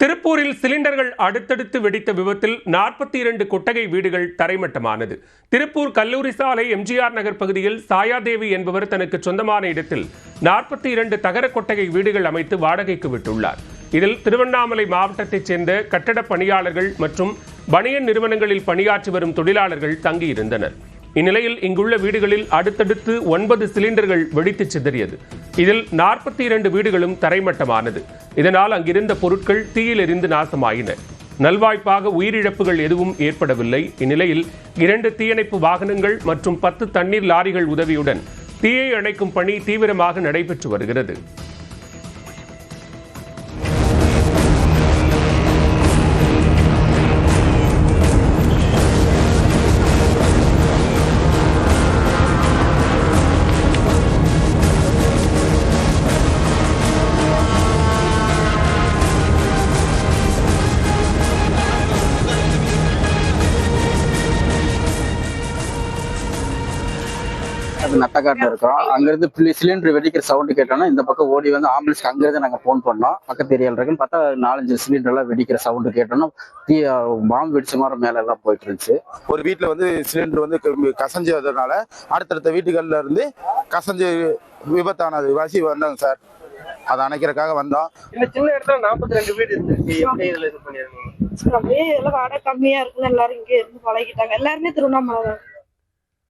திருப்பூரில் சிலிண்டர்கள் அடுத்தடுத்து வெடித்த விபத்தில் 42 கொட்டகை வீடுகள் தரைமட்டமானது. திருப்பூர் கல்லூரி சாலை எம்ஜிஆர் நகர் பகுதியில் சாயாதேவி என்பவர் தனக்கு சொந்தமான இடத்தில் 42 தகர கொட்டகை வீடுகள் அமைத்து வாடகைக்கு விட்டுள்ளார். இதில் திருவண்ணாமலை மாவட்டத்தைச் சேர்ந்த கட்டட பணியாளர்கள் மற்றும் பனியன் நிறுவனங்களில் பணியாற்றி வரும் தொழிலாளர்கள் தங்கியிருந்தனர். இந்நிலையில் இங்குள்ள வீடுகளில் அடுத்தடுத்து 9 சிலிண்டர்கள் வெடித்து சிதறியது. இதில் 42 வீடுகளும் தரைமட்டமானது. இதனால் அங்கிருந்த பொருட்கள் தீயில் எரிந்து நாசமாயின. நல்வாய்ப்பாக உயிரிழப்புகள் எதுவும் ஏற்படவில்லை. இந்நிலையில் 2 தீயணைப்பு வாகனங்கள் மற்றும் 10 தண்ணீர் லாரிகள் உதவியுடன் தீயை அணைக்கும் பணி தீவிரமாக நடைபெற்று வருகிறது. அது நட்டக்காட்டில் இருக்கிறோம். அங்கிருந்து சிலிண்டர் வெடிக்கிற சவுண்டு கேட்டோம்னா இந்த பக்கம் ஓடி வந்து ஆம்புலன்ஸ்க்கு அங்கிருந்து நாங்கள் ஃபோன் பண்ணோம். பக்கத்து ஏரியாவில் இருக்குன்னு பார்த்தா 4-5 சிலிண்டர் எல்லாம் வெடிக்கிற சவுண்டு கேட்டோம்னா பாம்பு வெடிச்ச மாதிரி மேல எல்லாம் போயிட்டு இருந்துச்சு. ஒரு வீட்டில் வந்து சிலிண்டர் வந்து கசஞ்சதுனால அடுத்தடுத்த வீட்டுகள்ல இருந்து கசஞ்சு விபத்தானது வாசி வந்தாங்க சார். அதை அணைக்கிறதுக்காக வந்தோம். இந்த சின்ன இடத்துல 42 வீடு இருந்துச்சு. எப்படி இதுல இது பண்ணிருக்கீங்க? அப்படியே எல்லாம் வாடகை கம்மியா இருக்குன்னு எல்லாரும் இங்கே இருந்து பழகிட்டாங்க. எல்லாருமே திருவண்ணாமலை